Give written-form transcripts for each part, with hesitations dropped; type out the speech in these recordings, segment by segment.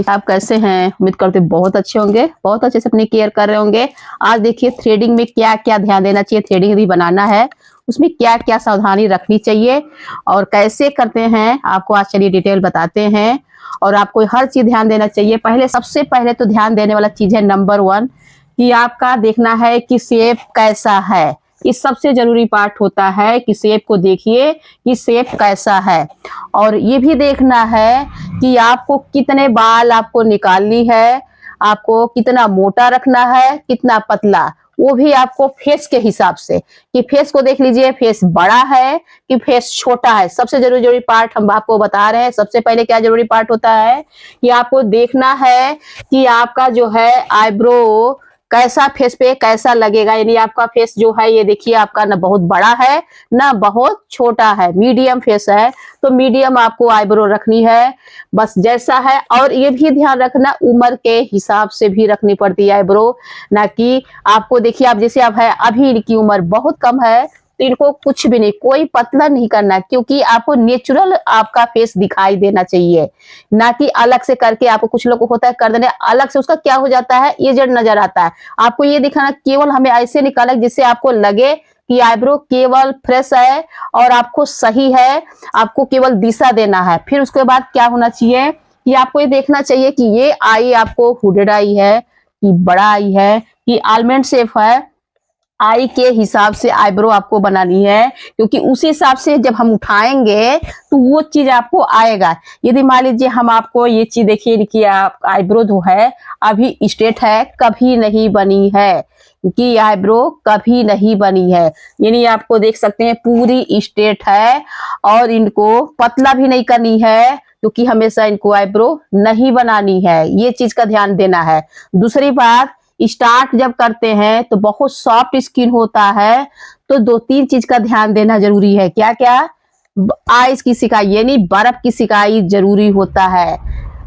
आप कैसे हैं? उम्मीद करते बहुत अच्छे होंगे, बहुत अच्छे से अपनी केयर कर रहे होंगे। आज देखिए थ्रेडिंग में क्या-क्या ध्यान देना चाहिए, थ्रेडिंग यदि बनाना है, उसमें क्या-क्या सावधानी रखनी चाहिए और कैसे करते हैं, आपको आज चलिए डिटेल बताते हैं। और आपको हर चीज़ ध्यान देना चाहिए। सबसे पहले तो ध्यान देने वाला चीज़ है नंबर 1 कि आपका देखना है कि शेप कैसा है। ये सबसे ज़रूरी पार्ट होता है कि शेप को देखिए कि शेप कैसा है। और ये भी देखना है कि आपको कितने बाल आपको निकालनी है, आपको कितना मोटा रखना है, कितना पतला, वो भी आपको फेस के हिसाब से कि फेस को देख लीजिए, फेस बड़ा है कि फेस छोटा है। सबसे जरूरी पार्ट हम आपको बता रहे हैं। सबसे पहले क्या जरूरी पार्ट होता है कि आपको देखना है कि आपका जो है आईब्रो कैसा फेस पे कैसा लगेगा। यानी आपका फेस जो है ये देखिए आपका ना बहुत बड़ा है ना बहुत छोटा है, मीडियम फेस है। तो मीडियम आपको आईब्रो रखनी है, बस जैसा है। और ये भी ध्यान रखना उम्र के हिसाब से भी रखनी पड़ती है आईब्रो, ना कि आपको देखिए आप जैसे आप है अभी इनकी उम्र बहुत कम है तो इनको कुछ भी नहीं, कोई पतला नहीं करना, क्योंकि आपको नेचुरल आपका फेस दिखाई देना चाहिए, ना कि अलग से करके। आपको कुछ लोग को होता है कर देने अलग से, उसका क्या हो जाता है एजेड नजर आता है। आपको ये दिखाना केवल हमें ऐसे निकाला जिससे आपको लगे कि आईब्रो केवल फ्रेश है और आपको सही है, आपको केवल दिशा देना है। फिर उसके बाद क्या होना चाहिए कि आपको ये देखना चाहिए कि ये आई आपको हुडेड आई है कि बड़ा आई है कि आलमंड शेप है। आई के हिसाब से आईब्रो आपको बनानी है, क्योंकि उसी हिसाब से जब हम उठाएंगे तो वो चीज आपको आएगा। यदि मान लीजिए हम आपको ये चीज देखिए कि आप आईब्रो जो है अभी स्ट्रेट है, कभी नहीं बनी है, कि आईब्रो कभी नहीं बनी है। यानी आपको देख सकते हैं पूरी स्ट्रेट है और इनको पतला भी नहीं करनी है, क्योंकि हमेशा इनको आईब्रो नहीं बनानी है। ये चीज का ध्यान देना है। दूसरी बात, स्टार्ट जब करते हैं तो बहुत सॉफ्ट स्किन होता है, तो 2-3 चीज का ध्यान देना जरूरी है। क्या क्या? आइस की सिकाई यानी बर्फ की सिकाई जरूरी होता है।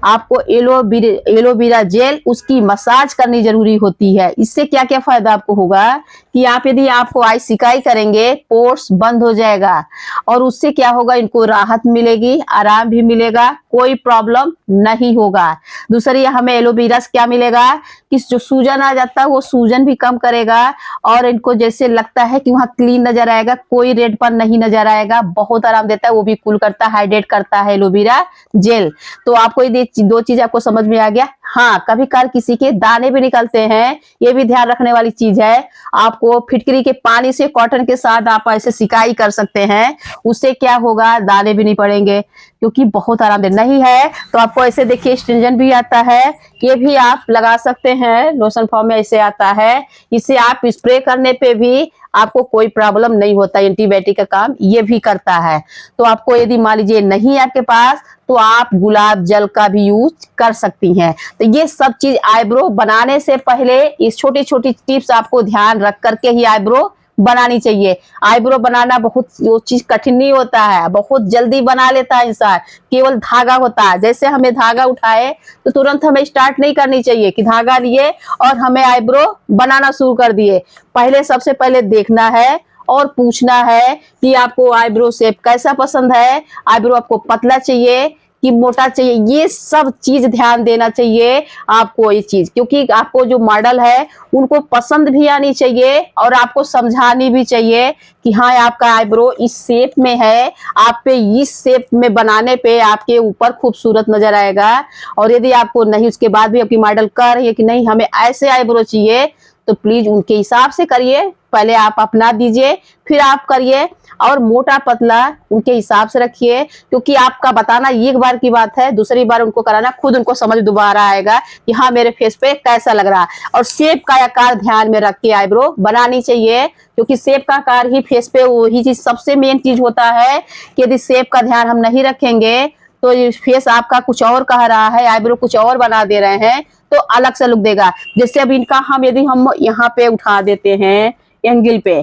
आपको एलोवेरा जेल उसकी मसाज करनी जरूरी होती है। इससे क्या क्या फायदा आपको होगा कि आप यदि आपको आई सिकाई करेंगे पोर्स बंद हो जाएगा और उससे क्या होगा, इनको राहत मिलेगी, आराम भी मिलेगा, कोई प्रॉब्लम नहीं होगा। दूसरी हमें एलोवेरा से क्या मिलेगा कि जो सूजन आ जाता है वो सूजन भी कम करेगा और इनको जैसे लगता है कि वहां क्लीन नजर आएगा, कोई रेडपन नहीं नजर आएगा, बहुत आराम देता है। वो भी कूल करता है, हाइड्रेट करता है एलोवेरा जेल। तो आपको ये 2 चीज आपको समझ में आ गया। हाँ, कभी कभार किसी के दाने भी निकलते हैं, ये भी ध्यान रखने वाली चीज है। आपको फिटकरी के पानी से कॉटन के साथ आप ऐसे सिकाई कर सकते हैं, उससे क्या होगा दाने भी नहीं पड़ेंगे, क्योंकि बहुत आरामदेह नहीं है। तो आपको ऐसे देखिए स्ट्रिंजेंट भी आता है, ये भी आप लगा सकते हैं, लोशन फॉर्म में ऐसे आता है। इसे आप स्प्रे करने पे भी आपको कोई प्रॉब्लम नहीं होता, एंटीबायोटिक का काम ये भी करता है। तो आपको यदि मान लीजिए नहीं है आपके पास तो आप गुलाब जल का भी यूज कर सकती हैं। तो ये सब चीज आईब्रो बनाने से पहले इस छोटी छोटी टिप्स आपको ध्यान रख करके ही आईब्रो बनानी चाहिए। आईब्रो बनाना बहुत वो चीज कठिन नहीं होता है, बहुत जल्दी बना लेता है इंसान, केवल धागा होता है। जैसे हमें धागा उठाए तो तुरंत हमें स्टार्ट नहीं करनी चाहिए कि धागा लिए और हमें आईब्रो बनाना शुरू कर दिए। पहले सबसे पहले देखना है और पूछना है कि आपको आईब्रो शेप कैसा पसंद है, आईब्रो आपको पतला चाहिए कि मोटा चाहिए, ये सब चीज ध्यान देना चाहिए आपको ये चीज, क्योंकि आपको जो मॉडल है उनको पसंद भी आनी चाहिए और आपको समझानी भी चाहिए कि हाँ आपका आईब्रो इस शेप में है, आप पे इस शेप में बनाने पे आपके ऊपर खूबसूरत नजर आएगा। और यदि आपको नहीं उसके बाद भी आपकी मॉडल कह रही है कि नहीं हमें ऐसे आईब्रो चाहिए, तो प्लीज उनके हिसाब से करिए। पहले आप अपना दीजिए फिर आप करिए, और मोटा पतला उनके हिसाब से रखिए, क्योंकि आपका बताना एक बार की बात है, दूसरी बार उनको कराना खुद उनको समझ दोबारा आएगा कि हाँ मेरे फेस पे कैसा लग रहा है। और शेप का आकार ध्यान में रख के आईब्रो बनानी चाहिए, क्योंकि शेप का आकार ही फेस पे वही चीज सबसे मेन चीज होता है कि यदि शेप का ध्यान हम नहीं रखेंगे तो ये फेस आपका कुछ और कह रहा है, आईब्रो कुछ और बना दे रहे हैं, तो अलग से लुक देगा। जैसे अब इनका यदि हम यहाँ पे उठा देते हैं एंगल पे,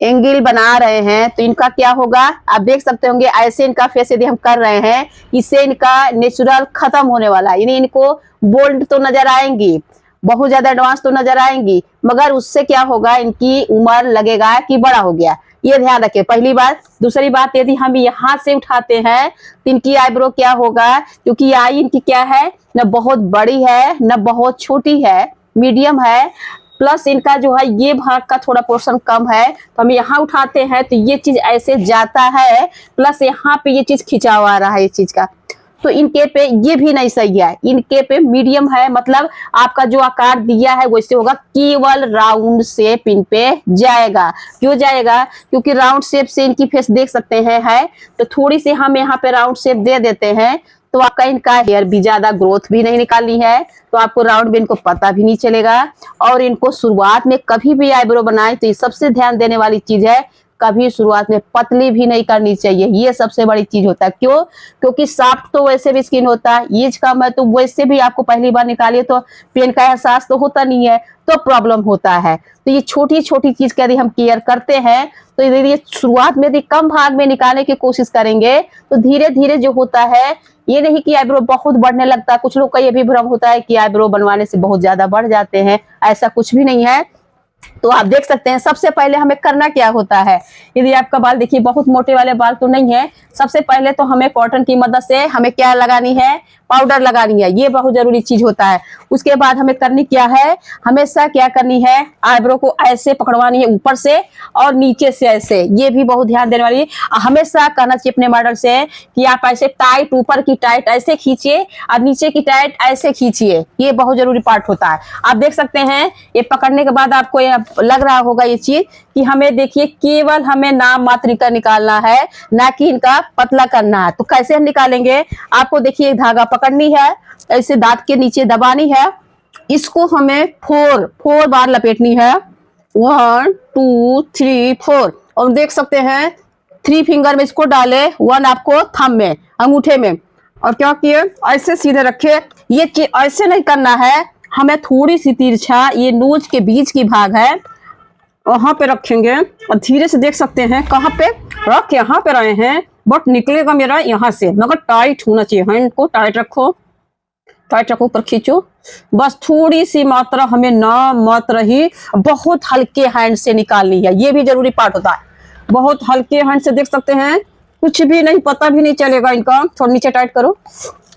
एंगल बना रहे हैं, तो इनका क्या होगा आप देख सकते होंगे। ऐसे इनका फेस यदि हम कर रहे हैं, इससे इनका नेचुरल खत्म होने वाला है। यानी इनको बोल्ड तो नजर आएंगी, बहुत ज्यादा एडवांस तो नजर आएंगी, मगर उससे क्या होगा इनकी उम्र लगेगा कि बड़ा हो गया। ये ध्यान रखें, पहली बात। दूसरी बात, यदि हम यहाँ से उठाते हैं तो इनकी आईब्रो क्या होगा, क्योंकि आई इनकी क्या है, न बहुत बड़ी है न बहुत छोटी है, मीडियम है, प्लस इनका जो है ये भाग का थोड़ा पोर्शन कम है, तो हम यहाँ उठाते हैं तो ये चीज ऐसे जाता है, प्लस यहाँ पे ये चीज खिंचा हुआ आ रहा है इस चीज का, तो इनके पे ये भी नहीं सही है, इनके पे मीडियम है, मतलब आपका जो आकार दिया है वैसे होगा, केवल राउंड शेप इन पे जाएगा। क्यों जाएगा, क्योंकि राउंड शेप से इनकी फेस देख सकते हैं है, तो थोड़ी सी हम यहाँ पे राउंड शेप दे देते हैं, तो आपका इनका हेयर भी ज्यादा ग्रोथ भी नहीं निकालनी है, तो आपको राउंड में इनको पता भी नहीं चलेगा। और इनको शुरुआत में कभी भी आईब्रो बनाए तो ये सबसे ध्यान देने वाली चीज है, कभी शुरुआत में पतली भी नहीं करनी चाहिए, ये सबसे बड़ी चीज होता है। क्यों, क्योंकि सॉफ्ट तो वैसे भी स्किन होता है, एज कम है तो वैसे भी आपको पहली बार निकालिए तो पेन का एहसास तो होता नहीं है, तो प्रॉब्लम होता है। तो ये छोटी छोटी चीज का यदि हम केयर करते हैं तो यदि शुरुआत में यदि कम भाग में निकालने की कोशिश करेंगे तो धीरे धीरे जो होता है, ये नहीं कि आईब्रो बहुत बढ़ने लगता है। कुछ लोग का ये भी भ्रम होता है कि आईब्रो बनवाने से बहुत ज्यादा बढ़ जाते हैं, ऐसा कुछ भी नहीं है। तो आप देख सकते हैं सबसे पहले हमें करना क्या होता है, यदि आपका बाल देखिए बहुत मोटे वाले बाल तो नहीं है, सबसे पहले तो हमें कॉटन की मदद से हमें क्या लगानी है, पाउडर लगानी है, ये बहुत जरूरी चीज होता है। उसके बाद हमें करनी क्या है, हमेशा क्या करनी है, आईब्रो को ऐसे पकड़वानी है ऊपर से और नीचे से ऐसे, ये भी बहुत ध्यान देने वाली। हमेशा कहना चाहिए अपने मॉडल से कि आप ऐसे टाइट, ऊपर की टाइट ऐसे खींचिए और नीचे की टाइट ऐसे खींचिए, ये बहुत जरूरी पार्ट होता है। आप देख सकते हैं ये पकड़ने के बाद आपको ये लग रहा होगा ये चीज कि हमें देखिए केवल हमें नाम मात्र का निकालना है, ना कि इनका पतला करना है। तो कैसे हम निकालेंगे, आपको देखिए धागा पकड़नी है, ऐसे दांत के नीचे दबानी है, इसको हमें फोर बार लपेटनी है, 1 2 3 4, और देख सकते हैं 3 फिंगर में इसको डाले, 1 आपको थंब में, अंगूठे में, और क्या किए ऐसे सीधे रखे। ये ऐसे नहीं करना है, हमें थोड़ी सी तिरछा ये नोज के बीच की भाग है वहां पे रखेंगे, और धीरे से देख सकते हैं कहाँ पे रख, यहाँ पे रहे हैं, बट निकलेगा मेरा यहाँ से, मगर टाइट होना चाहिए। हैंड को टाइट रखो, टाइट रखो, ऊपर खींचो, बस थोड़ी सी मात्रा हमें नाम मात्र ही बहुत हल्के हैंड से निकालनी है, ये भी जरूरी पार्ट होता है। बहुत हल्के हैंड से देख सकते हैं, कुछ भी नहीं, पता भी नहीं चलेगा इनका। थोड़ा नीचे टाइट करो,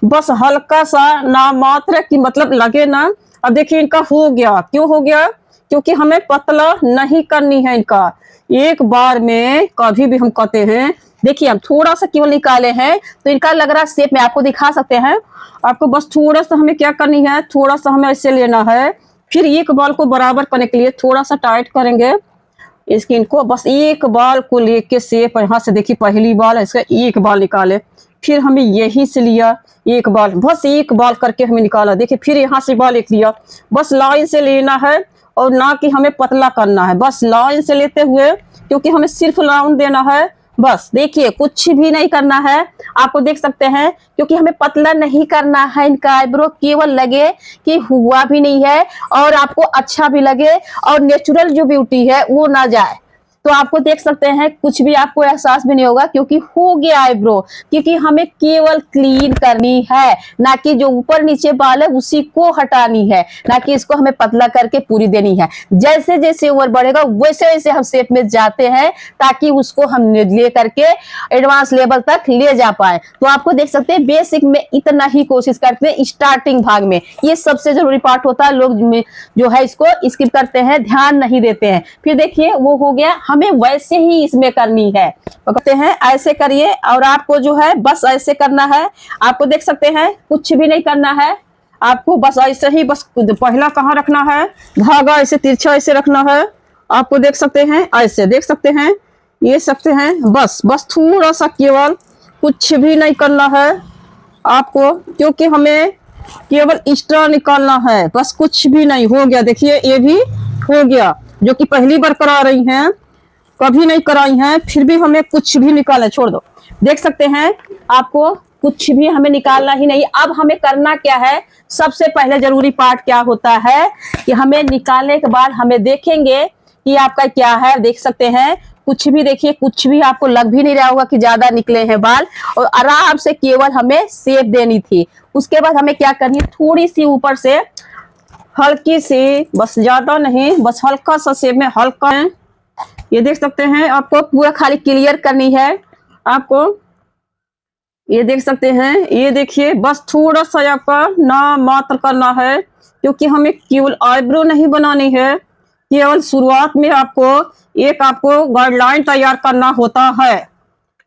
बस हल्का सा नाम मात्र की मतलब लगे ना। अब देखिए इनका हो गया, क्यों हो गया, क्योंकि हमें पतला नहीं करनी है इनका। एक बार में कभी भी हम कहते हैं, देखिए हम थोड़ा सा केवल निकाले हैं तो इनका लग रहा शेप में आपको दिखा सकते हैं। आपको बस थोड़ा सा हमें क्या करनी है, थोड़ा सा हमें ऐसे लेना है, फिर एक बाल को बराबर करने के लिए थोड़ा सा टाइट करेंगे स्किन को, बस एक बाल को लेके शेप यहाँ से देखिए पहली बाल है इसका, एक बाल निकाले, फिर हमें यहीं से लिया एक बाल, बस एक बाल करके हमें निकाला, देखिए फिर यहाँ से बाल एक लिया, बस लाइन से लेना है और ना कि हमें पतला करना है, बस लाइन से लेते हुए, क्योंकि हमें सिर्फ राउंड देना है। बस देखिए कुछ भी नहीं करना है, आपको देख सकते हैं, क्योंकि हमें पतला नहीं करना है इनका आईब्रो, केवल लगे कि हुआ भी नहीं है और आपको अच्छा भी लगे और नेचुरल जो ब्यूटी है वो ना जाए। तो आपको देख सकते हैं कुछ भी आपको एहसास भी नहीं होगा, क्योंकि हो गया आईब्रो, क्योंकि हमें केवल क्लीन करनी है, ना कि जो ऊपर नीचे बाल है उसी को हटानी है, ना कि इसको हमें पतला करके पूरी देनी है। जैसे जैसे उम्र बढ़ेगा वैसे वैसे हम शेप में जाते हैं, ताकि उसको हम ले करके एडवांस लेवल तक ले जा पाए। तो आपको देख सकते हैं बेसिक में इतना ही कोशिश करते हैं, स्टार्टिंग भाग में ये सबसे जरूरी पार्ट होता है, लोग जो है इसको स्किप करते हैं, ध्यान नहीं देते हैं। फिर देखिए वो हो गया, हमें वैसे ही इसमें करनी है, तो कहते हैं ऐसे करिए, और आपको जो है बस ऐसे करना है। आपको देख सकते हैं कुछ भी नहीं करना है, आपको बस ऐसे ही, बस पहला कहाँ रखना है, धागा ऐसे तिरछा ऐसे रखना है। आपको देख सकते हैं ऐसे, देख सकते हैं ये सकते हैं, बस थोड़ा सा केवल, कुछ भी नहीं करना है आपको, क्योंकि हमें केवल एक्स्ट्रा निकालना है, बस कुछ भी नहीं। हो गया, देखिए ये भी हो गया, जो कि पहली बार करा रही हैं, कभी नहीं कराई हैं, फिर भी हमें कुछ भी निकालना, छोड़ दो। देख सकते हैं आपको कुछ भी हमें निकालना ही नहीं। अब हमें करना क्या है, सबसे पहले जरूरी पार्ट क्या होता है कि हमें निकालने के बाद हमें देखेंगे कि आपका क्या है। देख सकते हैं कुछ भी, देखिए कुछ भी आपको लग भी नहीं रहा होगा कि ज्यादा निकले हैं बाल, और आराम से केवल हमें शेप देनी थी। उसके बाद हमें क्या करनी है, थोड़ी सी ऊपर से हल्की सी, बस ज्यादा नहीं, बस हल्का सा शेप में, हल्का ये देख सकते हैं, आपको पूरा खाली क्लियर करनी है आपको। ये देख सकते हैं, ये देखिए बस थोड़ा सा आपका नाम मात्र करना है, क्योंकि हमें केवल आईब्रो नहीं बनानी है, केवल शुरुआत में आपको गाइडलाइन तैयार करना होता है।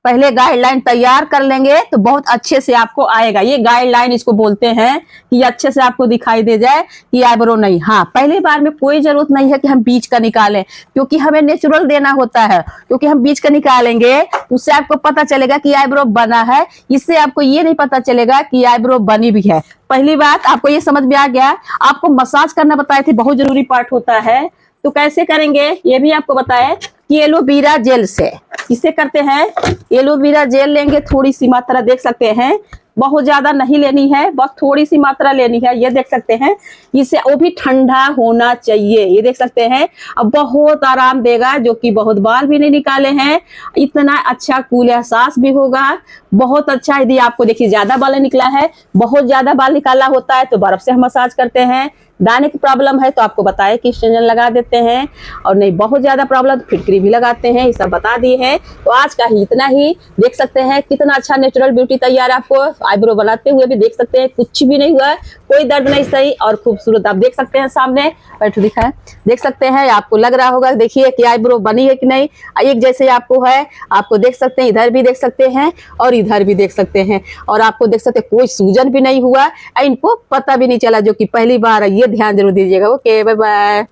पहले गाइडलाइन तैयार कर लेंगे तो बहुत अच्छे से आपको आएगा। ये गाइडलाइन इसको बोलते हैं कि अच्छे से आपको दिखाई दे जाए कि आईब्रो नहीं। हाँ, पहली बार में कोई जरूरत नहीं है कि हम बीच का निकालें, क्योंकि हमें नेचुरल देना होता है। क्योंकि हम बीच का निकालेंगे उससे आपको पता चलेगा कि आईब्रो बना है, इससे आपको ये नहीं पता चलेगा कि आईब्रो बनी भी है। पहली बात आपको ये समझ में आ गया। आपको मसाज करना बताए थे, बहुत जरूरी पार्ट होता है, तो कैसे करेंगे ये भी आपको बताए कि एलोवेरा जेल से। किससे करते हैं? एलोवेरा जेल लेंगे, थोड़ी सी मात्रा देख सकते हैं, बहुत ज्यादा नहीं लेनी है, बस थोड़ी सी मात्रा लेनी है। ये देख सकते हैं, इसे वो भी ठंडा होना चाहिए। ये देख सकते हैं, अब बहुत आराम देगा, जो कि बहुत बाल भी नहीं निकाले हैं, इतना अच्छा कूल एहसास भी होगा, बहुत अच्छा। यदि आपको देखिए ज्यादा बाल निकला है, बहुत ज्यादा बाल निकाला होता है, तो बर्फ से हम मसाज करते हैं। दाने की प्रॉब्लम है तो आपको बताया कि स्टेंजन लगा देते हैं, और नहीं बहुत ज्यादा प्रॉब्लम तो फिटकरी भी लगाते हैं। ये सब बता दिए हैं। तो आज का ही इतना ही। देख सकते हैं कितना अच्छा नेचुरल ब्यूटी तैयार है। आपको आईब्रो बनाते हुए भी देख सकते हैं, कुछ भी नहीं हुआ, कोई दर्द नहीं, सही और खूबसूरत आप देख सकते हैं। सामने बैठो दिखाएं, देख सकते हैं, आपको लग रहा होगा, देखिए कि आईब्रो बनी है कि नहीं, एक जैसे आपको है। आपको देख सकते हैं, इधर भी देख सकते हैं और इधर भी देख सकते हैं, और आपको देख सकते हैं कोई सूजन भी नहीं हुआ, इनको पता भी नहीं चला, जो कि पहली बार है। ये ध्यान जरूर दीजिएगा। Okay, bye bye.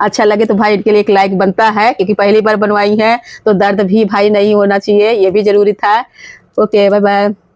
अच्छा लगे तो भाई इनके लिए एक लाइक बनता है, क्योंकि पहली बार बनवाई है, तो दर्द भी भाई नहीं होना चाहिए, ये भी जरूरी था। Okay, bye bye.